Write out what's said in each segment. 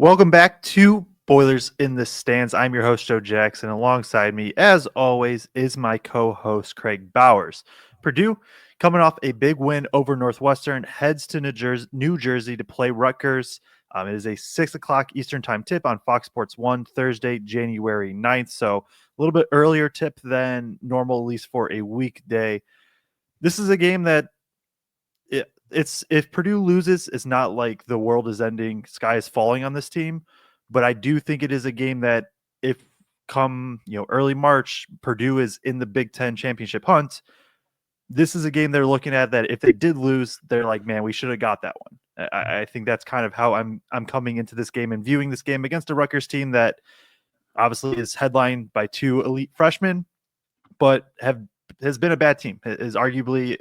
Welcome back to Boilers in the Stands. I'm your host, Joe Jackson. Alongside me, as always, is my co-host, Craig Bowers. Purdue, coming off a big win over Northwestern, heads to New Jersey to play Rutgers. It is a 6 o'clock Eastern time tip on Fox Sports 1, Thursday, January 9th. So a little bit earlier tip than normal, at least for a weekday. This is a game that it's if Purdue loses, it's not like the world is ending, sky is falling on this team. But I do think it is a game that if come early March, Purdue is in the Big Ten championship hunt. This is a game they're looking at that if they did lose, they're like, man, we should have got that one. I think that's kind of how I'm coming into this game and viewing this game against a Rutgers team that obviously is headlined by two elite freshmen, but has been a bad team. Is arguably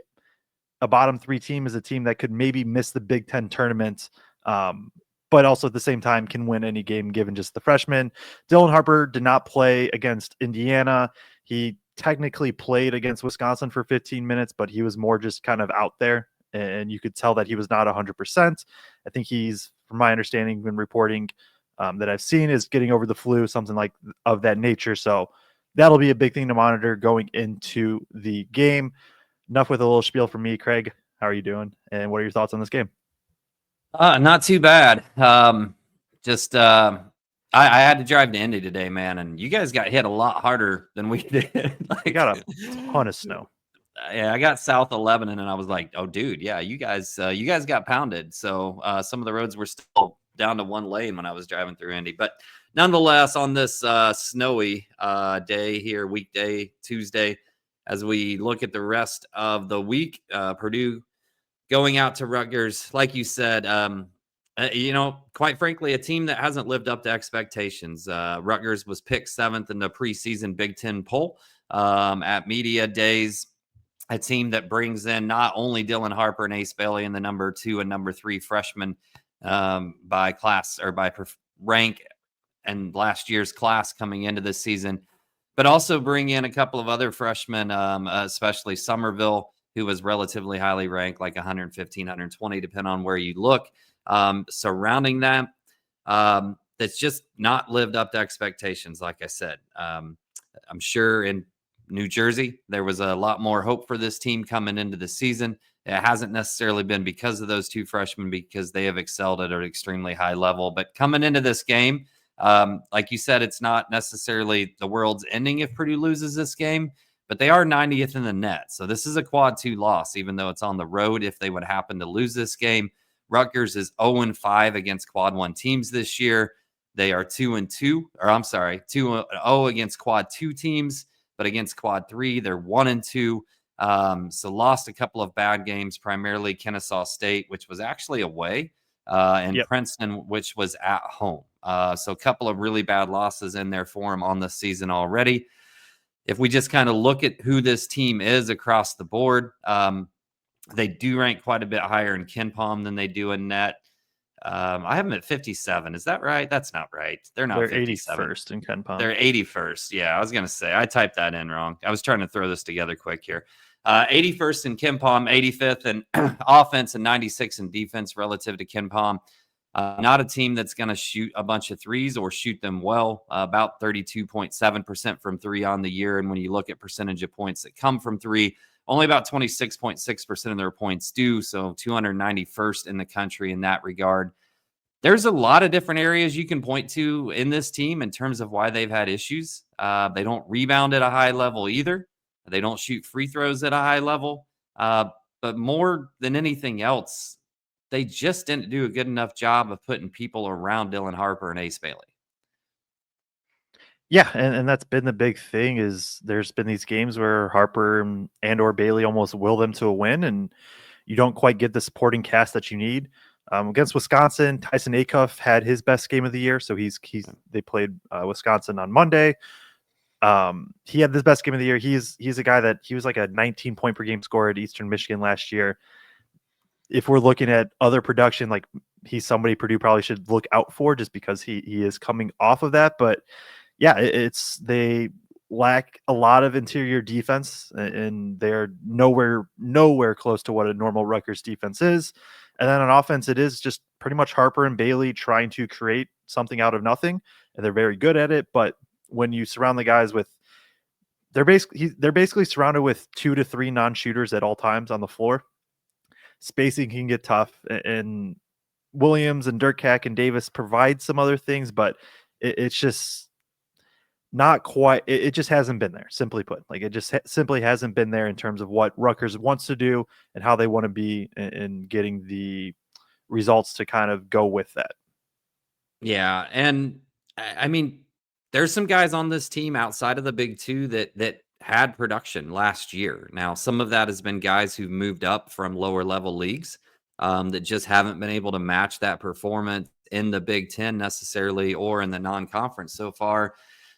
a bottom three team, is a team that could maybe miss the Big Ten tournament, but also at the same time can win any game given just the freshmen. Dylan Harper did not play against Indiana. He technically played against Wisconsin for 15 minutes, but he was more just kind of out there, and you could tell that he was not 100%. I think he's, from my understanding and reporting that I've seen, is getting over the flu, something like of that nature. So that'll be a big thing to monitor going into the game. Enough with a little spiel from me. Craig, how are you doing? And what are your thoughts on this game? Not too bad. I had to drive to Indy today, man, and you guys got hit a lot harder than we did. We got a ton of snow. Yeah, I got south of Lebanon, and I was like, "Oh, dude, yeah, you guys got pounded." So some of the roads were still down to one lane when I was driving through Indy, but nonetheless, on this snowy day here, weekday, Tuesday, as we look at the rest of the week, Purdue going out to Rutgers, like you said, quite frankly, a team that hasn't lived up to expectations. Rutgers was picked 7th in the preseason Big Ten poll at media days. A team that brings in not only Dylan Harper and Ace Bailey and the number 2 and number 3 freshmen by class or by rank and last year's class coming into this season, but also bring in a couple of other freshmen, especially Somerville, who was relatively highly ranked, like 115, 120, depending on where you look. Surrounding that, that's just not lived up to expectations, like I said. I'm sure in New Jersey, there was a lot more hope for this team coming into the season. It hasn't necessarily been because of those two freshmen, because they have excelled at an extremely high level. But coming into this game, like you said, it's not necessarily the world's ending if Purdue loses this game, but they are 90th in the net. So this is a quad 2 loss, even though it's on the road. If they would happen to lose this game, Rutgers is 0-5 against quad 1 teams this year. They are 2-0 against quad 2 teams, but against quad 3, they're 1-2. So lost a couple of bad games, primarily Kennesaw State, which was actually away, and Princeton, which was at home. So a couple of really bad losses in there for them on the season already. If we just kind of look at who this team is across the board, they do rank quite a bit higher in KenPom than they do in net. I have them at 57. Is that right? That's not right. They're 81st in KenPom. They're 81st. Yeah, I was going to say, I typed that in wrong. I was trying to throw this together quick here. 81st in KenPom, 85th in offense, and 96 in defense relative to KenPom. Not a team that's going to shoot a bunch of threes or shoot them well, about 32.7% from 3 on the year. And when you look at percentage of points that come from 3, only about 26.6% of their points do. So 291st in the country in that regard. There's a lot of different areas you can point to in this team in terms of why they've had issues. They don't rebound at a high level either. They don't shoot free throws at a high level. But more than anything else, they just didn't do a good enough job of putting people around Dylan Harper and Ace Bailey. Yeah, and that's been the big thing, is there's been these games where Harper and or Bailey almost will them to a win, and you don't quite get the supporting cast that you need. Against Wisconsin, Tyson Acuff had his best game of the year, so they played Wisconsin on Monday. He had his best game of the year. He's a guy that he was like a 19 point per game scorer at Eastern Michigan last year. If we're looking at other production, like he's somebody Purdue probably should look out for, just because he is coming off of that. But yeah, they lack a lot of interior defense, and they're nowhere close to what a normal Rutgers defense is. And then on offense, it is just pretty much Harper and Bailey trying to create something out of nothing, and they're very good at it. But when you surround the guys with, they're basically surrounded with 2 to 3 non-shooters at all times on the floor. Spacing can get tough, and Williams and Dirkak and Davis provide some other things, but it's just not quite. It just hasn't been there. Simply put, like it just simply hasn't been there in terms of what Rutgers wants to do and how they want to be, in getting the results to kind of go with that. Yeah, and I mean, there's some guys on this team outside of the big two that had production last year. Now, some of that has been guys who've moved up from lower level leagues that just haven't been able to match that performance in the Big Ten necessarily or in the non-conference so far.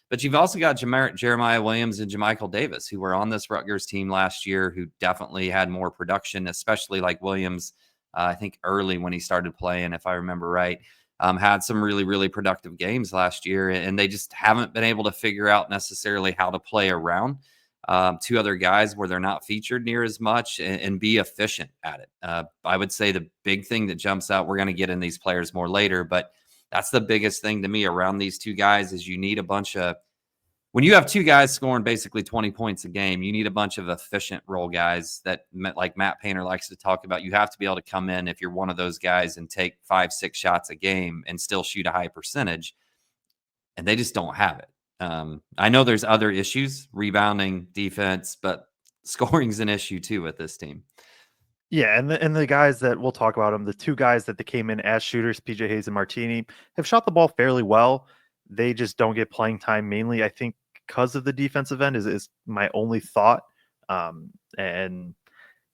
But you've also got Jeremiah Williams and Jamichael Davis, who were on this Rutgers team last year, who definitely had more production, especially like Williams, I think early when he started playing, if I remember right. Had some really, really productive games last year, and they just haven't been able to figure out necessarily how to play around two other guys where they're not featured near as much and be efficient at it. I would say the big thing that jumps out, we're going to get in these players more later, but that's the biggest thing to me around these two guys is you need a bunch of, when you have two guys scoring basically 20 points a game, you need a bunch of efficient role guys that, like Matt Painter likes to talk about. You have to be able to come in if you're one of those guys and take 5-6 shots a game and still shoot a high percentage. And they just don't have it. I know there's other issues, rebounding, defense, but scoring's an issue too with this team. Yeah, and the guys that we'll talk about them, the two guys that they came in as shooters, PJ Hayes and Martini, have shot the ball fairly well. They just don't get playing time mainly, I think, because of the defensive end is my only thought. And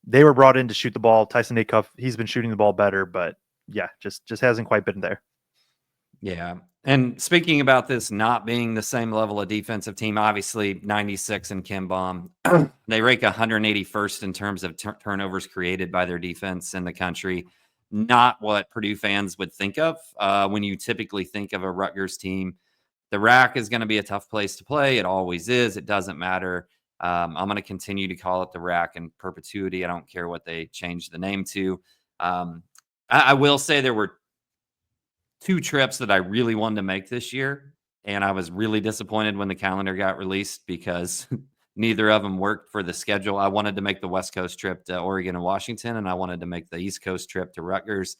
they were brought in to shoot the ball. Tyson Acuff, he's been shooting the ball better, but yeah, just hasn't quite been there. Yeah. And speaking about this not being the same level of defensive team, obviously 96 in Ken Baum, they rank 181st in terms of turnovers created by their defense in the country. Not what Purdue fans would think of when you typically think of a Rutgers team. The rack is going to be a tough place to play. It always is. It doesn't matter. I'm going to continue to call it the rack in perpetuity. I don't care what they change the name to. I will say there were 2 trips that I really wanted to make this year, and I was really disappointed when the calendar got released because neither of them worked for the schedule. I wanted to make the West Coast trip to Oregon and Washington, and I wanted to make the East Coast trip to Rutgers.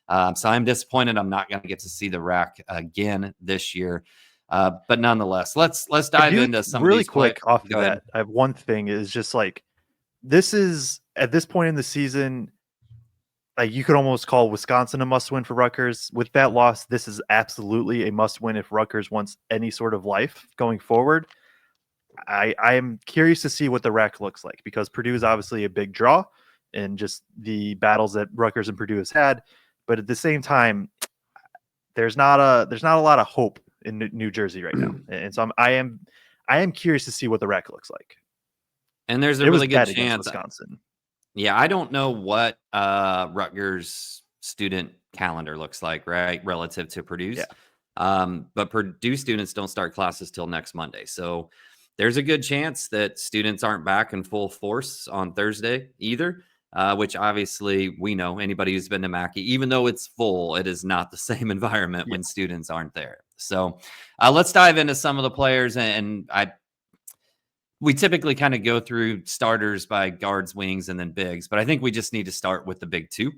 So I'm disappointed I'm not going to get to see the rack again this year. But nonetheless, let's dive into some really of these quick off of Go ahead. that. I have one thing is just like, this is at this point in the season, like you could almost call Wisconsin a must win for Rutgers. With that loss, this is absolutely a must win if Rutgers wants any sort of life going forward. I am curious to see what the rack looks like because Purdue is obviously a big draw and just the battles that Rutgers and Purdue has had. But at the same time, there's not a lot of hope in New Jersey right now, and so I am curious to see what the rack looks like. And there's a really good chance. Wisconsin. Yeah, I don't know what Rutgers student calendar looks like, right, relative to Purdue's. Yeah. But Purdue students don't start classes till next Monday, so there's a good chance that students aren't back in full force on Thursday either. Which obviously we know anybody who's been to Mackey, even though it's full, it is not the same environment when students aren't there. So let's dive into some of the players. And we typically kind of go through starters by guards, wings, and then bigs. But I think we just need to start with the big two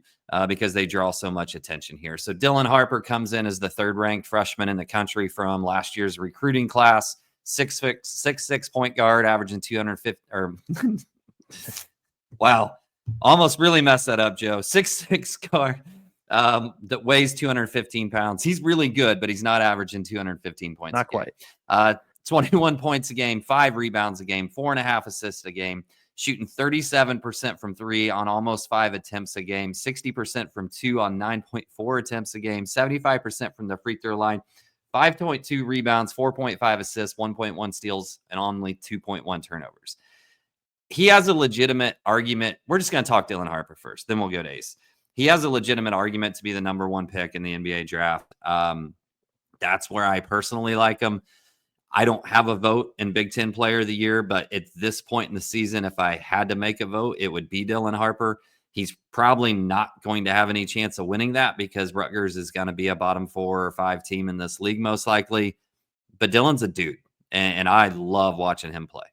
because they draw so much attention here. So Dylan Harper comes in as the 3rd ranked freshman in the country from last year's recruiting class. 6'6" point guard, averaging 250 or wow. Almost really messed that up, Joe. 6'6" guard that weighs 215 pounds. He's really good, but he's not averaging 215 points. Not quite. 21 points a game, 5 rebounds a game, 4.5 assists a game, shooting 37% from 3 on almost 5 attempts a game, 60% from 2 on 9.4 attempts a game, 75% from the free throw line, 5.2 rebounds, 4.5 assists, 1.1 steals, and only 2.1 turnovers. He has a legitimate argument. We're just going to talk Dylan Harper first, then we'll go to Ace. He has a legitimate argument to be the number 1 pick in the NBA draft. That's where I personally like him. I don't have a vote in Big Ten Player of the Year, but at this point in the season, if I had to make a vote, it would be Dylan Harper. He's probably not going to have any chance of winning that because Rutgers is going to be a bottom 4 or 5 team in this league, most likely. But Dylan's a dude, and I love watching him play.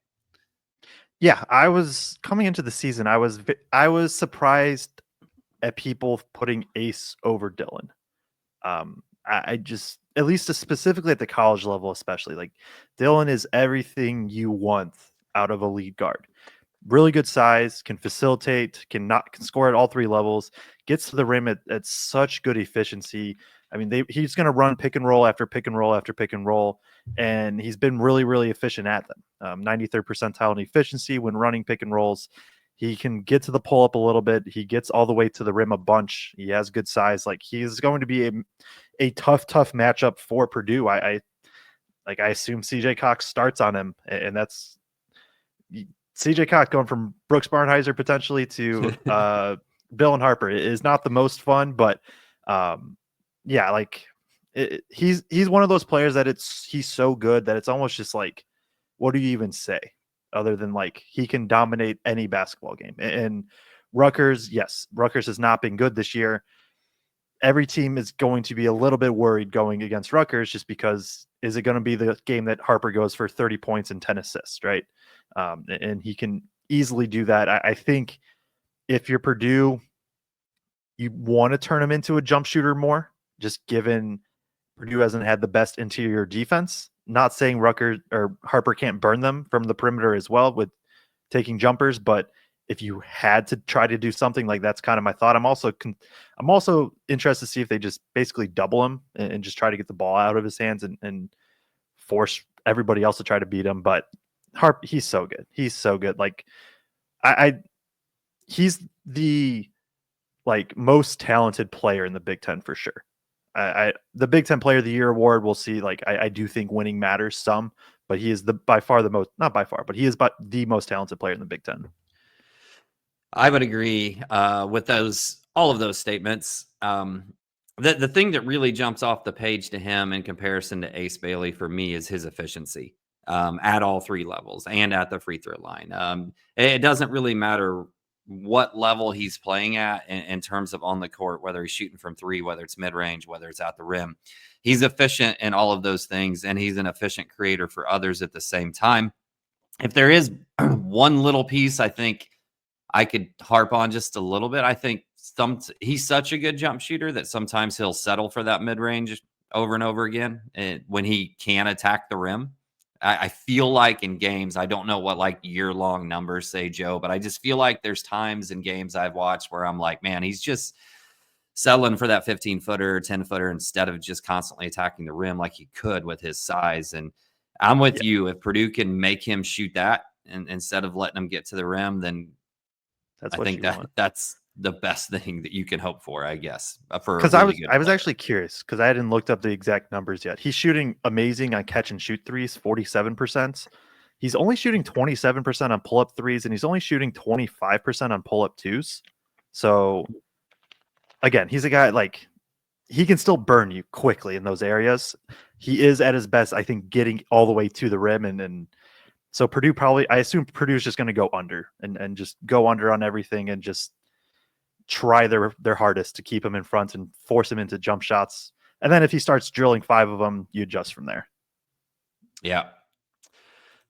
Yeah, I was coming into the season. I was surprised at people putting Ace over Dylan. I just, at least specifically at the college level, especially, like, Dylan is everything you want out of a lead guard. Really good size, can facilitate, can score at all 3 levels, gets to the rim at such good efficiency. I mean, he's going to run pick and roll after pick and roll after pick and roll, and he's been really, really efficient at them. 93rd percentile in efficiency when running pick and rolls. He can get to the pull up a little bit. He gets all the way to the rim a bunch. He has good size. Like, he's going to be a tough matchup for Purdue. I assume CJ Cox starts on him, and that's CJ Cox going from Brooks Barnheiser potentially to Bill and Harper is not the most fun, but yeah, like he's one of those players that he's so good that it's almost just like, what do you even say other than like he can dominate any basketball game? And Rutgers, yes, Rutgers has not been good this year. Every team is going to be a little bit worried going against Rutgers just because is it going to be the game that Harper goes for 30 points and 10 assists, right? And he can easily do that. I think if you're Purdue, you want to turn him into a jump shooter more, just given Purdue hasn't had the best interior defense. Not saying Rutgers or Harper can't burn them from the perimeter as well with taking jumpers, but if you had to try to do something, like, that's kind of my thought. I'm also interested to see if they just basically double him and just try to get the ball out of his hands and force everybody else to try to beat him. But he's so good. He's so good. Like, he's the like most talented player in the Big Ten for sure. The Big Ten Player of the Year award, we'll see. Like, I do think winning matters some, but he is by far the most, not by far, but he is the most talented player in the Big Ten. I would agree with all of those statements. The thing that really jumps off the page to him in comparison to Ace Bailey for me is his efficiency at all 3 levels and at the free throw line. It doesn't really matter what level he's playing at in terms of on the court, whether he's shooting from 3, whether it's mid range, whether it's at the rim. He's efficient in all of those things, and he's an efficient creator for others at the same time. If there is one little piece I think I could harp on just a little bit, I think he's such a good jump shooter that sometimes he'll settle for that mid range over and over again when he can attack the rim. I feel like in games, I don't know what like year-long numbers say, Joe, but I just feel like there's times in games I've watched where I'm like, man, he's just settling for that 15-footer or 10-footer instead of just constantly attacking the rim like he could with his size. And I'm with you. If Purdue can make him shoot that and instead of letting him get to the rim, then I think that's the best thing that you can hope for, I guess. Because I was actually curious because I hadn't looked up the exact numbers yet. He's shooting amazing on catch and shoot threes, 47%. He's only shooting 27% on pull up threes, and he's only shooting 25% on pull up twos. So again, he's a guy like he can still burn you quickly in those areas. He is at his best, I think, getting all the way to the rim, and so Purdue I assume Purdue's just going to go under and just go under on everything and just try their hardest to keep him in front and force him into jump shots. And then if he starts drilling 5 of them, you adjust from there. Yeah.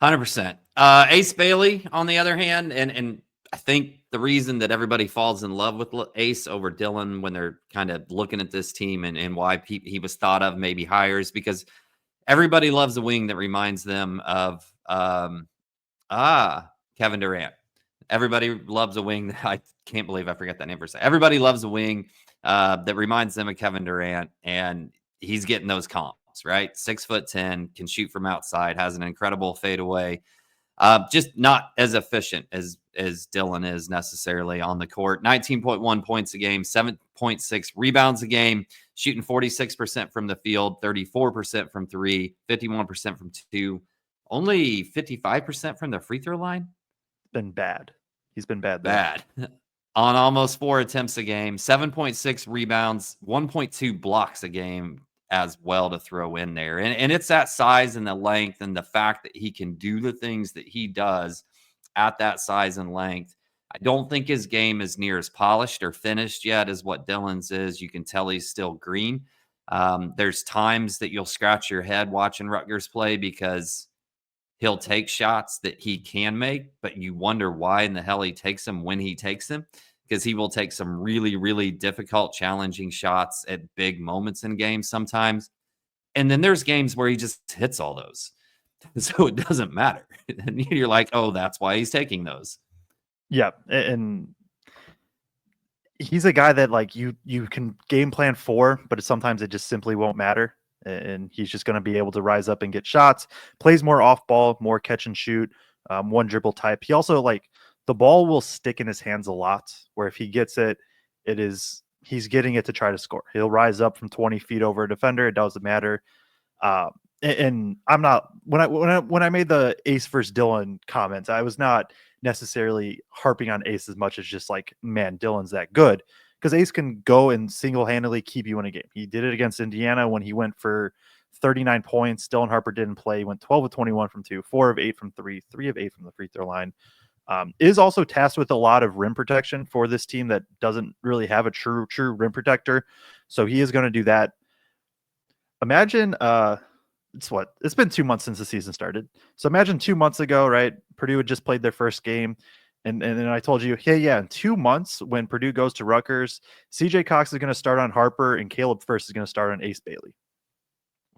100%. Ace Bailey, on the other hand, and I think the reason that everybody falls in love with Ace over Dylan when they're kind of looking at this team and why he was thought of maybe higher is because everybody loves a wing that reminds them of Kevin Durant. Everybody loves a wing. I can't believe I forget that name for a second. Everybody loves a wing that reminds them of Kevin Durant, and he's getting those comps, right? 6'10", can shoot from outside, has an incredible fadeaway. Just not as efficient as Dylan is necessarily on the court. 19.1 points a game, 7.6 rebounds a game, shooting 46% from the field, 34% from 3, 51% from 2, only 55% from the free throw line. Been bad. He's been bad. Bad. On almost 4 attempts a game, 7.6 rebounds, 1.2 blocks a game as well to throw in there. And it's that size and the length and the fact that he can do the things that he does at that size and length. I don't think his game is near as polished or finished yet as what Dylan's is. You can tell he's still green. There's times that you'll scratch your head watching Rutgers play because he'll take shots that he can make, but you wonder why in the hell he takes them when he takes them, because he will take some really, really difficult, challenging shots at big moments in games sometimes. And then there's games where he just hits all those. So it doesn't matter. And you're like, oh, that's why he's taking those. Yeah, and he's a guy that like you can game plan for, but sometimes it just simply won't matter. And he's just going to be able to rise up and get shots. Plays more off ball, more catch and shoot, one dribble type. He also like the ball will stick in his hands a lot. Where if he gets it, he's getting it to try to score. He'll rise up from 20 feet over a defender. It doesn't matter. Uh, and I'm not when I made the Ace versus Dylan comments, I was not necessarily harping on Ace as much as just like, man, Dylan's that good, because Ace can go and single-handedly keep you in a game. He did it against Indiana when he went for 39 points. Dylan Harper didn't play. He went 12 of 21 from 2, 4 of 8 from 3, 3 of 8 from the free throw line. Is also tasked with a lot of rim protection for this team that doesn't really have a true rim protector. So he is going to do that. Imagine it's been 2 months since the season started. So imagine 2 months ago, right? Purdue had just played their first game. And then I told you, hey, yeah, in 2 months when Purdue goes to Rutgers, CJ Cox is going to start on Harper and Caleb First is going to start on Ace Bailey.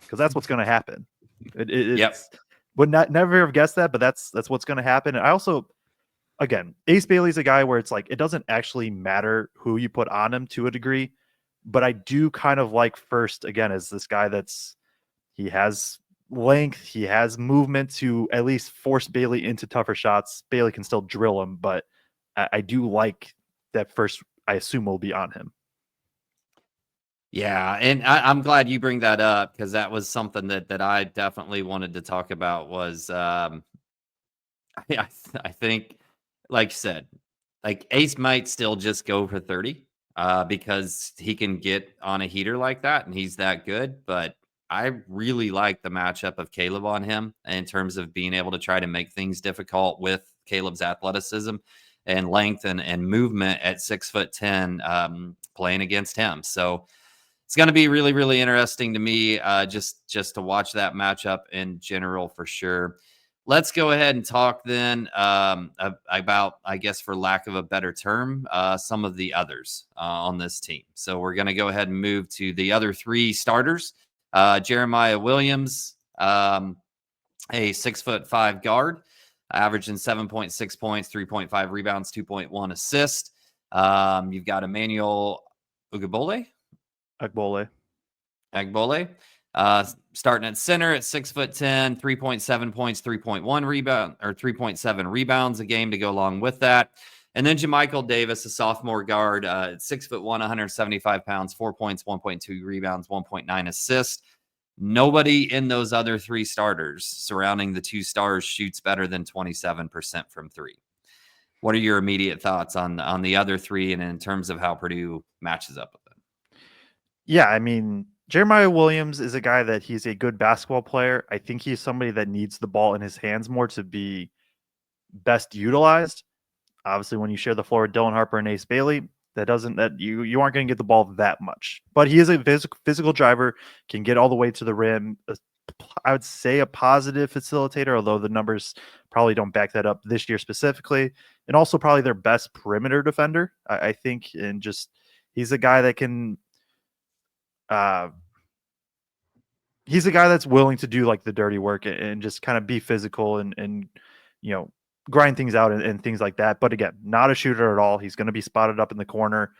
Because that's what's going to happen. Yep. Would never have guessed that, but that's what's going to happen. And I also, again, Ace Bailey's a guy where it's like it doesn't actually matter who you put on him to a degree. But I do kind of like First, again, as this guy he has length, he has movement to at least force Bailey into tougher shots. Bailey can still drill him, but I do like that First, I assume, will be on him. Yeah, and I'm glad you bring that up, because that was something that I definitely wanted to talk about was I think, like you said, like Ace might still just go for 30 because he can get on a heater like that and he's that good. But I really like the matchup of Caleb on him in terms of being able to try to make things difficult with Caleb's athleticism and length and movement at 6'10", playing against him. So it's going to be really, really interesting to me just to watch that matchup in general for sure. Let's go ahead and talk then about, I guess, for lack of a better term, some of the others on this team. So we're going to go ahead and move to the other three starters. Jeremiah Williams, a 6'5" guard, averaging 7.6 points, 3.5 rebounds, 2.1 assists. You've got Emmanuel Ugbole. Agbole. Starting at center at 6'10", 3.7 points, 3.1 rebound or 3.7 rebounds a game to go along with that. And then Jamichael Davis, a sophomore guard, at 6'1", 175 pounds, 4 points, 1.2 rebounds, 1.9 assists. Nobody in those other three starters surrounding the two stars shoots better than 27% from three. What are your immediate thoughts on the other three and in terms of how Purdue matches up with them? Yeah, I mean, Jeremiah Williams is a guy that he's a good basketball player. I think he's somebody that needs the ball in his hands more to be best utilized. Obviously, when you share the floor with Dylan Harper and Ace Bailey, you aren't going to get the ball that much. But he is a physical driver, can get all the way to the rim. I would say a positive facilitator, although the numbers probably don't back that up this year specifically. And also probably their best perimeter defender, I think. And just he's a guy that can he's a guy that's willing to do like the dirty work and just kind of be physical and grind things out and things like that. But again, not a shooter at all. He's going to be spotted up in the corner.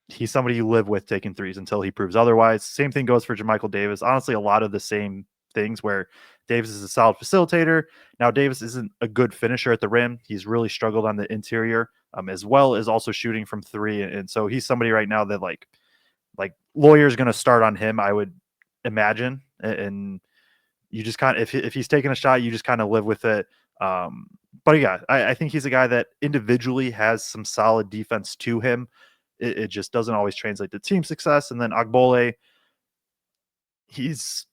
He's somebody you live with taking threes until he proves otherwise. Same thing goes for Jamichael Davis. Honestly, a lot of the same things where Davis is a solid facilitator. Now, Davis isn't a good finisher at the rim. He's really struggled on the interior, as well as also shooting from three. And so he's somebody right now that like Lawyer's going to start on him, I would imagine. And you just kind of, if he's taking a shot, you just kind of live with it. But yeah, I think he's a guy that individually has some solid defense to him. It just doesn't always translate to team success. And then Agbole, he is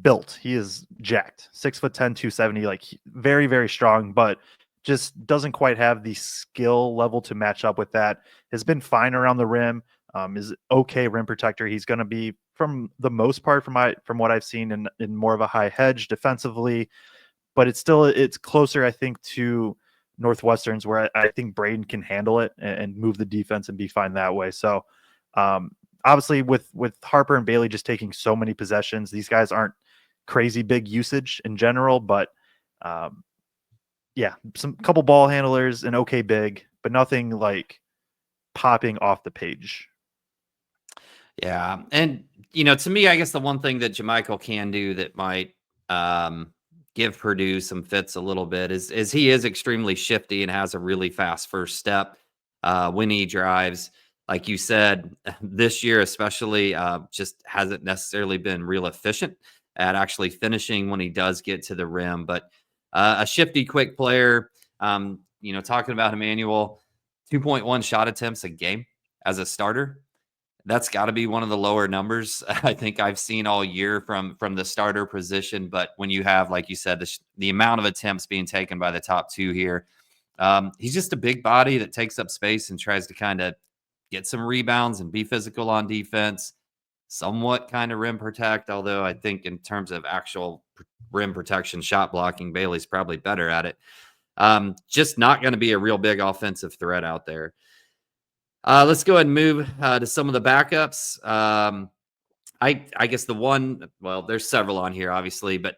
built. He is jacked. 6'10", 270, like very, very strong. But just doesn't quite have the skill level to match up with that. Has been fine around the rim. Is okay rim protector. He's going to be, from the most part, from what I've seen, in more of a high hedge defensively. But it's closer, I think, to Northwestern's, where I think Braden can handle it and move the defense and be fine that way. So obviously with Harper and Bailey just taking so many possessions, these guys aren't crazy big usage in general, but yeah, some couple ball handlers and okay big, but nothing like popping off the page. Yeah. And, to me, I guess the one thing that Jamichael can do that might give Purdue some fits a little bit is he is extremely shifty and has a really fast first step when he drives. Like you said, this year especially just hasn't necessarily been real efficient at actually finishing when he does get to the rim. But a shifty, quick player, talking about Emmanuel, 2.1 shot attempts a game as a starter. That's got to be one of the lower numbers I think I've seen all year from the starter position. But when you have, like you said, the amount of attempts being taken by the top two here, he's just a big body that takes up space and tries to kind of get some rebounds and be physical on defense, somewhat kind of rim protect. Although I think in terms of actual rim protection, shot blocking, Bailey's probably better at it. Just not going to be a real big offensive threat out there. Let's go ahead and move to some of the backups. I guess there's several on here, obviously, but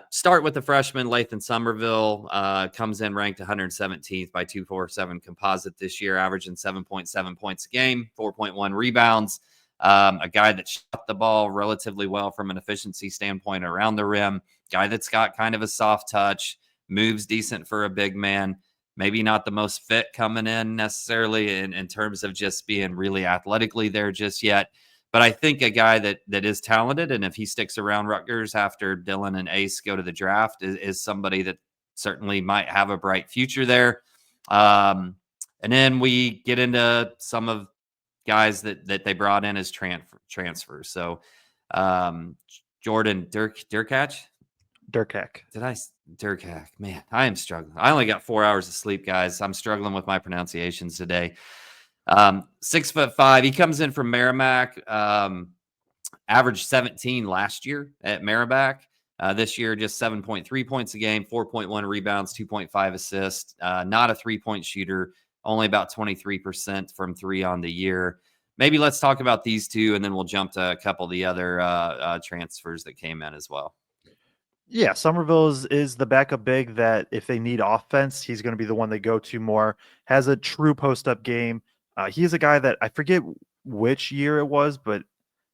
start with the freshman, Lathan Somerville, comes in ranked 117th by 247 composite this year, averaging 7.7 points a game, 4.1 rebounds. A guy that shot the ball relatively well from an efficiency standpoint around the rim, guy that's got kind of a soft touch, moves decent for a big man. Maybe not the most fit coming in necessarily in terms of just being really athletically there just yet. But I think a guy that is talented, and if he sticks around Rutgers after Dylan and Ace go to the draft, is somebody that certainly might have a bright future there. And then we get into some of guys that they brought in as transfers. So Jordan Durkach. Durkach. Man, I am struggling. I only got 4 hours of sleep, guys. I'm struggling with my pronunciations today. 6'5". He comes in from Merrimack. Averaged 17 last year at Merrimack. This year, just 7.3 points a game, 4.1 rebounds, 2.5 assists. Not a 3-point shooter, only about 23% from three on the year. Maybe let's talk about these two, and then we'll jump to a couple of the other transfers that came in as well. Yeah, Somerville is the backup big that if they need offense, he's going to be the one they go to more. Has a true post-up game. He is a guy that I forget which year it was, but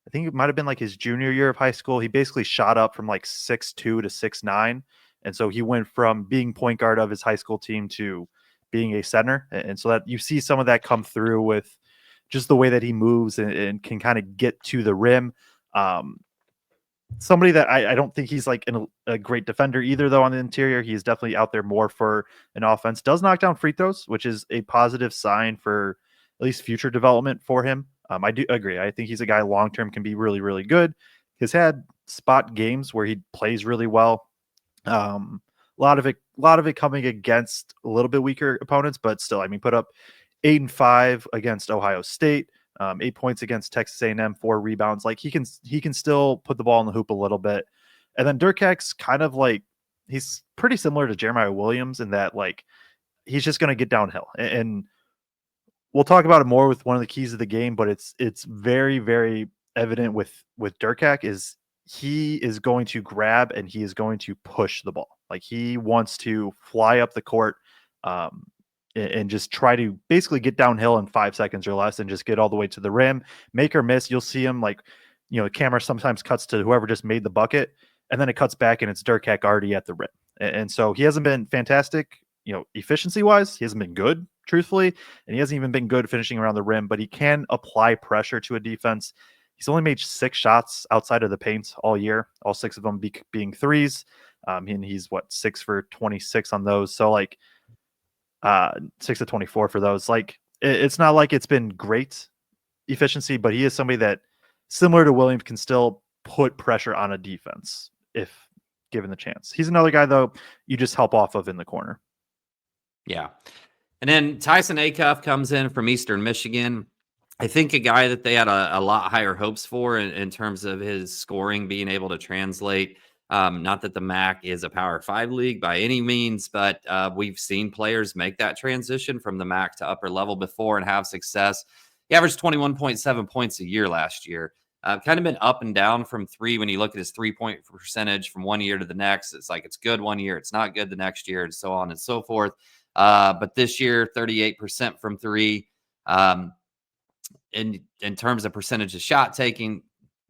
I think it might have been like his junior year of high school. He basically shot up from like 6'2" to 6'9". And so he went from being point guard of his high school team to being a center. And so that you see some of that come through with just the way that he moves and can kind of get to the rim. Somebody that I don't think he's like a great defender either, though, on the interior. He's definitely out there more for an offense. Does knock down free throws, which is a positive sign for at least future development for him. I do agree. I think he's a guy long-term can be really, really good. He's had spot games where he plays really well. A lot of it coming against a little bit weaker opponents, but still, I mean, put up 8 and 5 against Ohio State. 8 points against Texas A&M, 4 rebounds. Like he can still put the ball in the hoop a little bit. And then Durkach's kind of like, he's pretty similar to Jeremiah Williams in that like he's just going to get downhill. And we'll talk about it more with one of the keys of the game, but it's very, very evident with Durkach is he is going to grab and he is going to push the ball. Like he wants to fly up the court, and just try to basically get downhill in 5 seconds or less and just get all the way to the rim, make or miss. You'll see him like, the camera sometimes cuts to whoever just made the bucket, and then it cuts back and it's Durkach already at the rim. And so he hasn't been fantastic, efficiency wise. He hasn't been good, truthfully, and he hasn't even been good finishing around the rim, but he can apply pressure to a defense. He's only made 6 shots outside of the paint all year, all 6 of them being threes. And he's 6 for 26 on those. So like, 6 of 24 for those. Like it's not like it's been great efficiency, but he is somebody that, similar to Williams, can still put pressure on a defense if given the chance. He's another guy though you just help off of in the corner. Yeah. And then Tyson Acuff comes in from Eastern Michigan. I think a guy that they had a lot higher hopes for in terms of his scoring being able to translate. Not that the MAC is a Power 5 league by any means, but we've seen players make that transition from the MAC to upper level before and have success. He averaged 21.7 points a year last year. Kind of been up and down from three when you look at his 3-point percentage from one year to the next. It's like it's good one year, it's not good the next year, and so on and so forth. But this year, 38% from three. In terms of percentage of shot taking,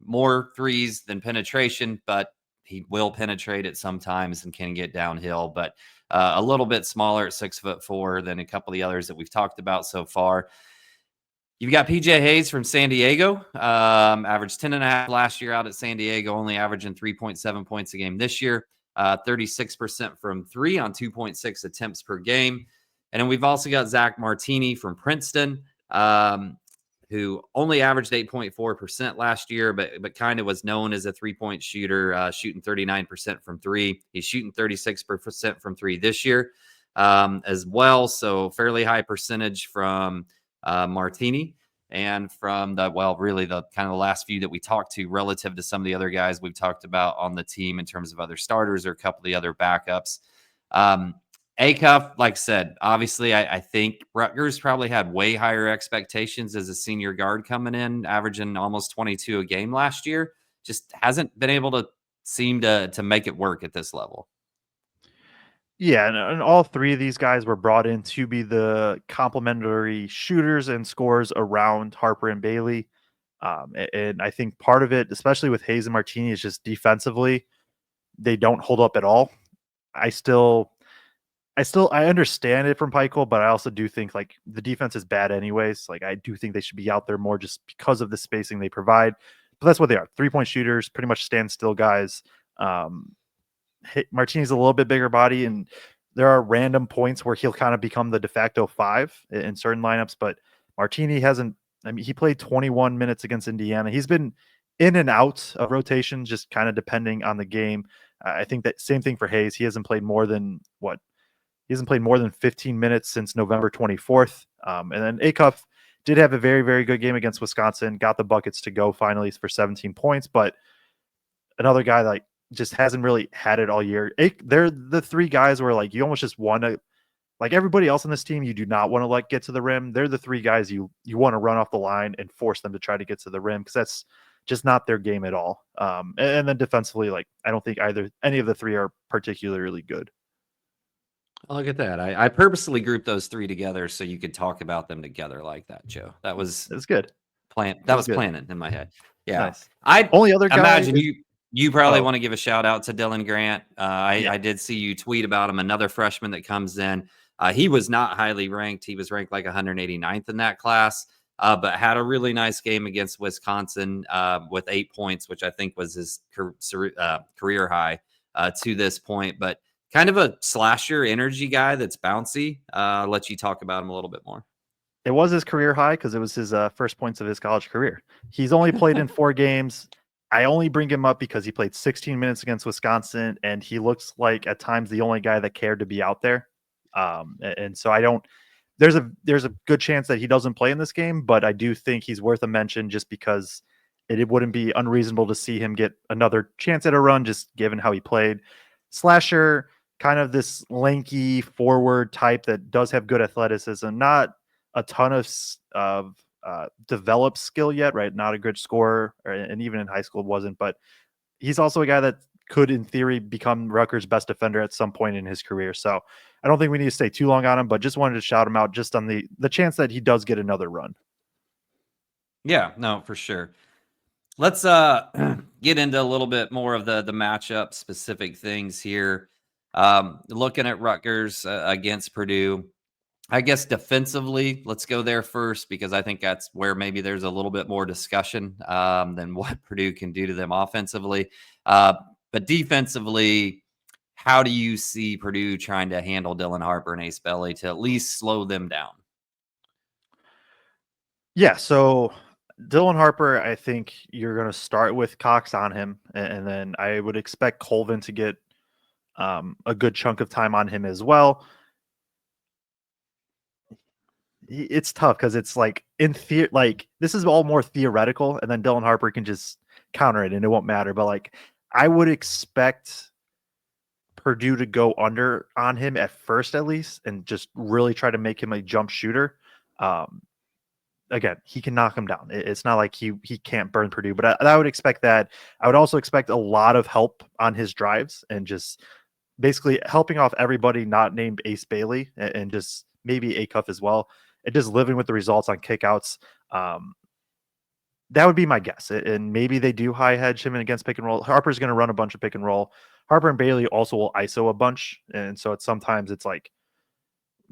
more threes than penetration, but he will penetrate it sometimes and can get downhill. But a little bit smaller at 6'4" than a couple of the others that we've talked about so far. You've got PJ Hayes from San Diego, averaged 10.5 last year out at San Diego, only averaging 3.7 points a game this year, 36% from three on 2.6 attempts per game. And then we've also got Zach Martini from Princeton, who only averaged 8.4% last year, but kind of was known as a 3-point shooter, shooting 39% from three. He's shooting 36% from three this year as well. So fairly high percentage from Martini, and from really the kind of the last few that we talked to relative to some of the other guys we've talked about on the team in terms of other starters or a couple of the other backups. Acuff, like I said, obviously I think Rutgers probably had way higher expectations as a senior guard coming in, averaging almost 22 a game last year. Just hasn't been able to seem to make it work at this level. Yeah, and all three of these guys were brought in to be the complementary shooters and scorers around Harper and Bailey. And I think part of it, especially with Hayes and Martini, is just defensively, they don't hold up at all. I understand it from Pikel, but I also do think like the defense is bad anyways. Like I do think they should be out there more just because of the spacing they provide. But that's what they are. 3-point shooters, pretty much standstill guys. Martini's a little bit bigger body, and there are random points where he'll kind of become the de facto 5 in certain lineups, but Martini hasn't. I mean, he played 21 minutes against Indiana. He's been in and out of rotation, just kind of depending on the game. I think that same thing for Hayes. He hasn't played more than 15 minutes since November 24th. And then Acuff did have a very, very good game against Wisconsin, got the buckets to go finally for 17 points, but another guy like just hasn't really had it all year. They're the three guys where like you almost just want to, like everybody else on this team, you do not want to like get to the rim. They're the three guys you want to run off the line and force them to try to get to the rim because that's just not their game at all. And then defensively, like I don't think any of the three are particularly good. Look at that. I purposely grouped those three together so you could talk about them together like that, Joe. That was good. That was planning in my head. Yeah. Nice. I Only other guy imagine you probably Oh. want to give a shout out to Dylan Grant. Yeah. I did see you tweet about him, another freshman that comes in. He was not highly ranked. He was ranked like 189th in that class, but had a really nice game against Wisconsin with 8 points, which I think was his career high to this point. But kind of a slasher energy guy that's bouncy. I'll let you talk about him a little bit more. It was his career high because it was his first points of his college career. He's only played in 4 games. I only bring him up because he played 16 minutes against Wisconsin, and he looks like at times the only guy that cared to be out there. And so I don't. There's a good chance that he doesn't play in this game, but I do think he's worth a mention just because it wouldn't be unreasonable to see him get another chance at a run, just given how he played. Slasher, kind of this lanky forward type that does have good athleticism, not a ton of developed skill yet, right? Not a good scorer, and even in high school wasn't, but he's also a guy that could, in theory, become Rutgers' best defender at some point in his career. So I don't think we need to stay too long on him, but just wanted to shout him out just on the chance that he does get another run. Yeah, no, for sure. Let's get into a little bit more of the matchup specific things here. Looking at Rutgers against Purdue, I guess defensively, let's go there first because I think that's where maybe there's a little bit more discussion than what Purdue can do to them offensively. But defensively, how do you see Purdue trying to handle Dylan Harper and Ace Belly to at least slow them down? Yeah, so Dylan Harper, I think you're going to start with Cox on him, and then I would expect Colvin to get a good chunk of time on him as well. it's tough because it's like like this is all more theoretical, and then Dylan Harper can just counter it and it won't matter. But like I would expect Purdue to go under on him at first, at least, and just really try to make him a jump shooter. Um, Again, he can knock him down. It's not like he can't burn Purdue, but I would expect that. I would also expect a lot of help on his drives and just basically helping off everybody not named Ace Bailey and just maybe Acuff as well, and just living with the results on kickouts. That would be my guess. And maybe they do high hedge him against pick and roll. Harper's going to run a bunch of pick and roll. Harper and Bailey also will ISO a bunch. And so sometimes it's like,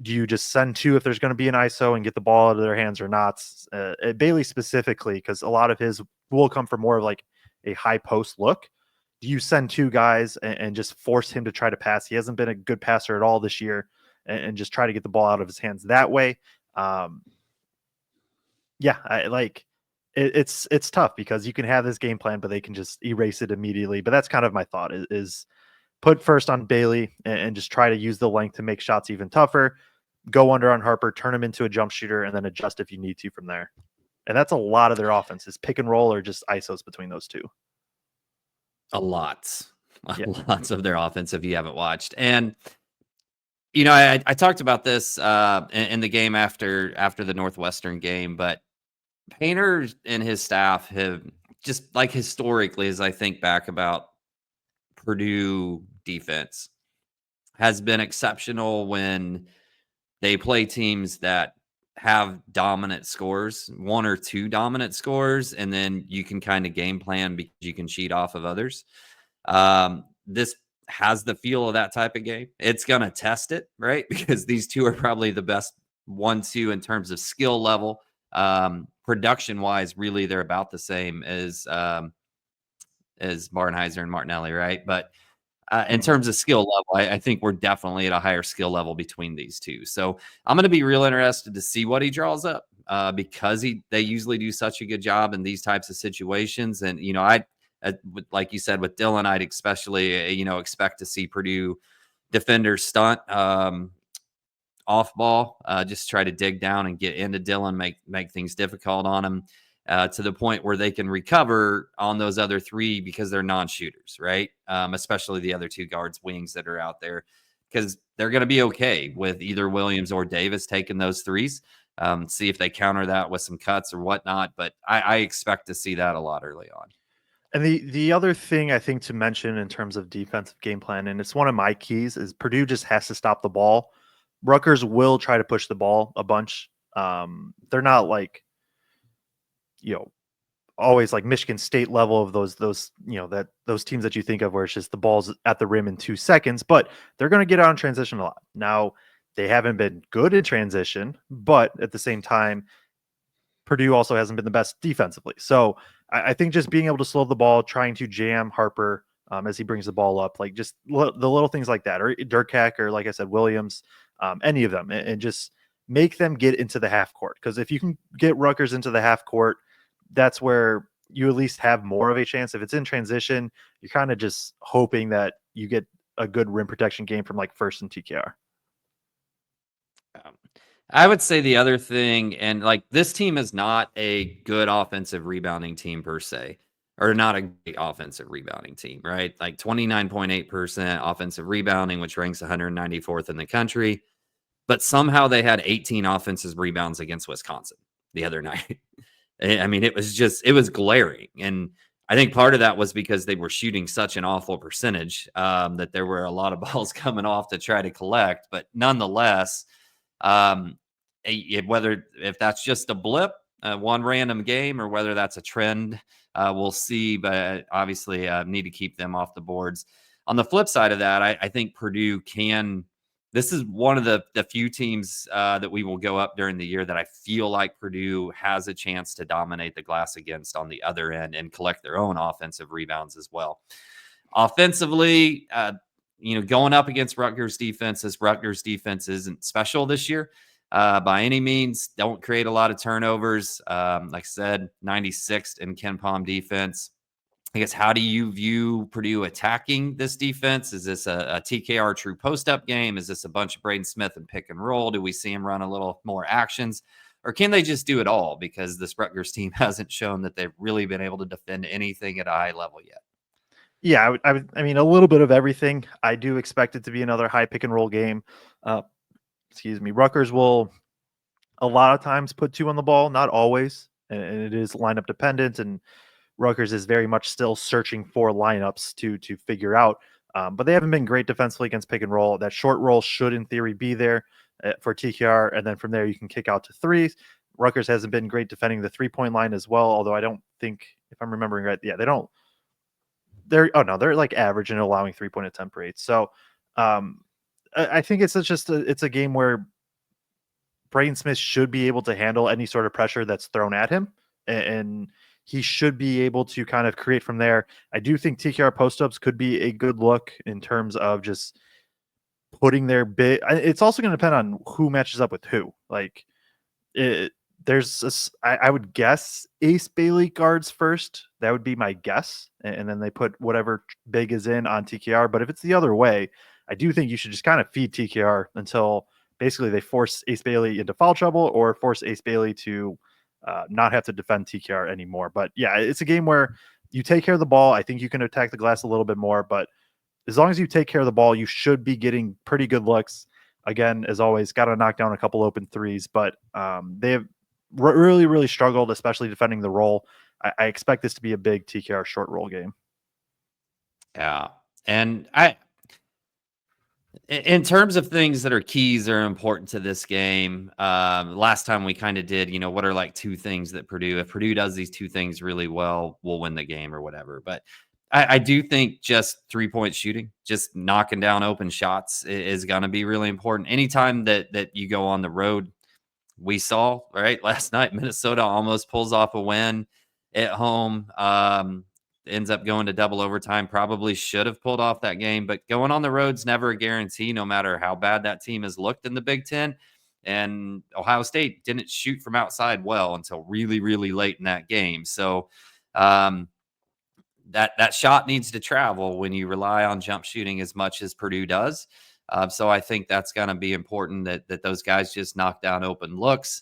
do you just send two if there's going to be an ISO and get the ball out of their hands or not? Bailey specifically, because a lot of his will come from more of like a high post look. Do you send two guys and just force him to try to pass? He hasn't been a good passer at all this year, and just try to get the ball out of his hands that way. It's tough because you can have this game plan, but they can just erase it immediately. But that's kind of my thought is put first on Bailey and just try to use the length to make shots even tougher. Go under on Harper, turn him into a jump shooter, and then adjust if you need to from there. And that's a lot of their offense is pick and roll or just ISOs between those two. Lots of their offense if you haven't watched. And you know, I talked about this in the game after the Northwestern game, but Painter and his staff have just like historically, as I think back about Purdue defense, has been exceptional when they play teams that have dominant scores, one or two dominant scores, and then you can kind of game plan because you can cheat off of others. This has the feel of that type of game. It's going to test it, right? Because these two are probably the best 1-2 in terms of skill level. Production wise, really, they're about the same as Barnheiser and Martinelli, right? But in terms of skill level, I think we're definitely at a higher skill level between these two. So I'm going to be real interested to see what he draws up because they usually do such a good job in these types of situations. And, you know, like you said, with Dylan, I'd especially, expect to see Purdue defenders stunt off ball, just try to dig down and get into Dylan, make things difficult on him. To the point where they can recover on those other three because they're non-shooters, right? Especially the other two guards, wings that are out there, because they're going to be okay with either Williams or Davis taking those threes. See if they counter that with some cuts or whatnot. But I expect to see that a lot early on. And the other thing I think to mention in terms of defensive game plan, and it's one of my keys, is Purdue just has to stop the ball. Rutgers will try to push the ball a bunch. They're not like, always like Michigan State level of those teams that you think of where it's just the ball's at the rim in 2 seconds, but they're going to get out in transition a lot. Now, they haven't been good in transition, but at the same time, Purdue also hasn't been the best defensively. So I think just being able to slow the ball, trying to jam Harper as he brings the ball up, like just the little things like that, or Durkak, or like I said, Williams, any of them, and just make them get into the half court. Because if you can get Rutgers into the half court, that's where you at least have more of a chance. If it's in transition, you're kind of just hoping that you get a good rim protection game from like First and TKR. I would say the other thing, and like this team is not a good offensive rebounding team per se, or not a great offensive rebounding team, right? Like 29.8% offensive rebounding, which ranks 194th in the country. But somehow they had 18 offensive rebounds against Wisconsin the other night. I mean, it was glaring. And I think part of that was because they were shooting such an awful percentage that there were a lot of balls coming off to try to collect. But nonetheless, if that's just a blip, one random game, or whether that's a trend, we'll see. But obviously, need to keep them off the boards. On the flip side of that, I think Purdue can. This is one of the few teams that we will go up during the year that I feel like Purdue has a chance to dominate the glass against on the other end and collect their own offensive rebounds as well. Offensively, going up against Rutgers defense isn't special this year by any means. Don't create a lot of turnovers. Like I said, 96th in KenPom defense. I guess, how do you view Purdue attacking this defense? Is this a TKR true post-up game? Is this a bunch of Braden Smith and pick and roll? Do we see him run a little more actions? Or can they just do it all? Because this Rutgers team hasn't shown that they've really been able to defend anything at a high level yet. Yeah, I mean, a little bit of everything. I do expect it to be another high pick and roll game. Excuse me. Rutgers will a lot of times put two on the ball, not always, and it is lineup dependent. And Rutgers is very much still searching for lineups to figure out. But they haven't been great defensively against pick and roll. That short roll should, in theory, be there for TKR, and then from there you can kick out to threes. Rutgers hasn't been great defending the 3-point line as well, although I don't think, if I'm remembering right, yeah, they don't. They're like average in allowing 3-point attempt rates. So I think it's just it's a game where Braden Smith should be able to handle any sort of pressure that's thrown at him, and he should be able to kind of create from there. I do think TKR post-ups could be a good look in terms of just putting their bit. It's also going to depend on who matches up with who. Like, I would guess Ace Bailey guards first. That would be my guess. And then they put whatever big is in on TKR. But if it's the other way, I do think you should just kind of feed TKR until basically they force Ace Bailey into foul trouble or force Ace Bailey to not have to defend TKR anymore. But yeah, it's a game where you take care of the ball. I think you can attack the glass a little bit more, but as long as you take care of the ball, you should be getting pretty good looks. Again, as always, got to knock down a couple open threes, but they have really, really struggled, especially defending the roll. I expect this to be a big TKR short roll game. Yeah. And in terms of things that are keys or important to this game, last time we kind of did, what are like two things that if Purdue does these two things really well, we'll win the game or whatever. But I do think just 3-point shooting, just knocking down open shots is going to be really important. Anytime that you go on the road, we saw, right, last night, Minnesota almost pulls off a win at home. Ends up going to double overtime. Probably should have pulled off that game, but going on the road's never a guarantee, no matter how bad that team has looked in the Big Ten. And Ohio State didn't shoot from outside well until really, really late in that game. So that shot needs to travel when you rely on jump shooting as much as Purdue does. So I think that's going to be important that those guys just knock down open looks.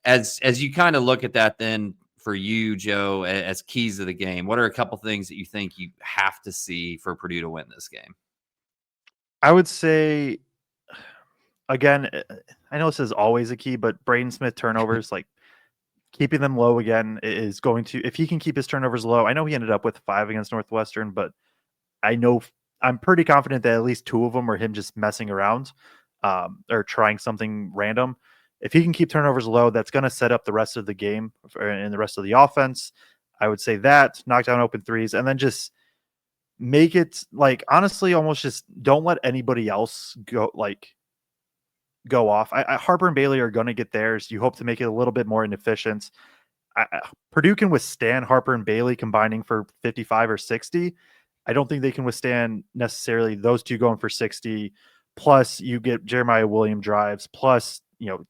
As you kind of look at that, then for you, Joe, as keys of the game, what are a couple things that you think you have to see for Purdue to win this game? I would say, again, I know this is always a key, but Braden Smith turnovers, like keeping them low again, is going to, if he can keep his turnovers low. I know he ended up with 5 against Northwestern, but I'm pretty confident that at least 2 of them are him just messing around or trying something random. If he can keep turnovers low, that's going to set up the rest of the game and the rest of the offense. I would say that, knock down open threes, and then just make it, like, honestly, almost just don't let anybody else go off. Harper and Bailey are going to get theirs. You hope to make it a little bit more inefficient. Purdue can withstand Harper and Bailey combining for 55 or 60. I don't think they can withstand necessarily those two going for 60. Plus, you get Jeremiah Williams drives. Plus,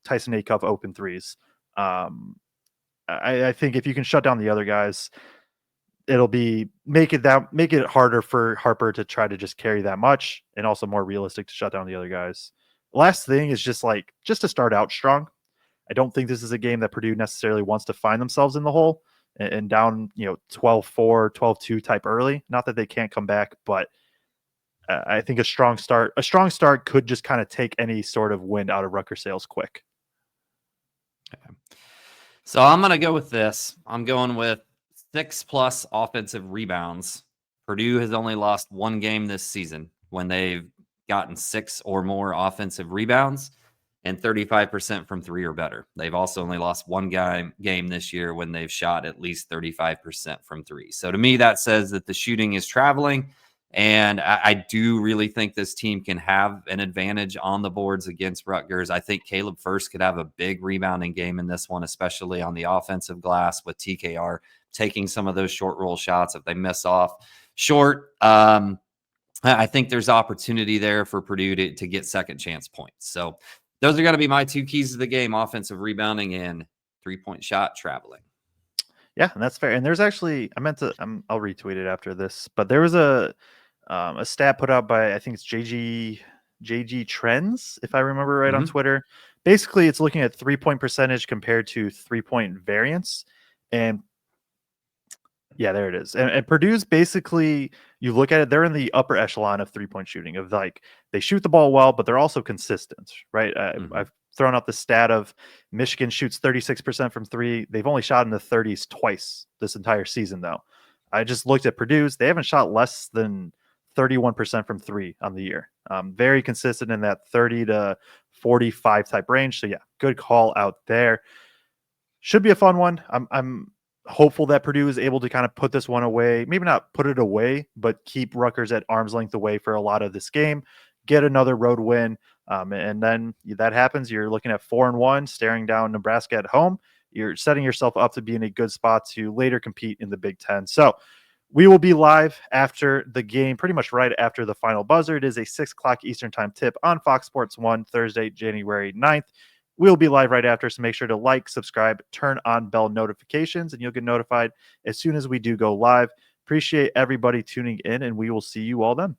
Tyson Acuff open threes. I think if you can shut down the other guys, it'll make it harder for Harper to try to just carry that much, and also more realistic to shut down the other guys. Last thing is just to start out strong. I don't think this is a game that Purdue necessarily wants to find themselves in the hole and down, 12-4, 12-2 type early. Not that they can't come back, but I think a strong start could just kind of take any sort of wind out of Rutgers sails quick. Okay. So I'm going to go with this. I'm going with 6+ offensive rebounds. Purdue has only lost 1 game this season when they've gotten 6 or more offensive rebounds and 35% from 3 or better. They've also only lost 1 game this year when they've shot at least 35% from 3. So to me, that says that the shooting is traveling. And I do really think this team can have an advantage on the boards against Rutgers. I think Caleb First could have a big rebounding game in this one, especially on the offensive glass with TKR taking some of those short roll shots if they miss off short. I think there's opportunity there for Purdue to get second chance points. So those are going to be my 2 keys of the game: offensive rebounding and 3-point shot traveling. Yeah, and that's fair. And there's actually, I meant to, I'll retweet it after this, but there was a stat put out by, I think it's JG Trends, if I remember right, on Mhm. Twitter. Basically, it's looking at 3-point percentage compared to 3-point variance, and yeah, there it is. And Purdue's basically, you look at it, they're in the upper echelon of 3-point shooting. Of like, they shoot the ball well, but they're also consistent, right? Mhm. I've thrown out the stat of Michigan shoots 36% from three. They've only shot in the 30s twice this entire season, though. I just looked at Purdue's; they haven't shot less than 31% from three on the year. Very consistent in that 30 to 45 type range. So yeah, good call out there. Should be a fun one. I'm hopeful that Purdue is able to kind of put this one away. Maybe not put it away, but keep Rutgers at arm's length away for a lot of this game. Get another road win, and then that happens. You're looking at 4-1, staring down Nebraska at home. You're setting yourself up to be in a good spot to later compete in the Big Ten. So we will be live after the game, pretty much right after the final buzzer. It is a 6 o'clock Eastern time tip on Fox Sports 1, Thursday, January 9th. We'll be live right after, so make sure to like, subscribe, turn on bell notifications, and you'll get notified as soon as we do go live. Appreciate everybody tuning in, and we will see you all then.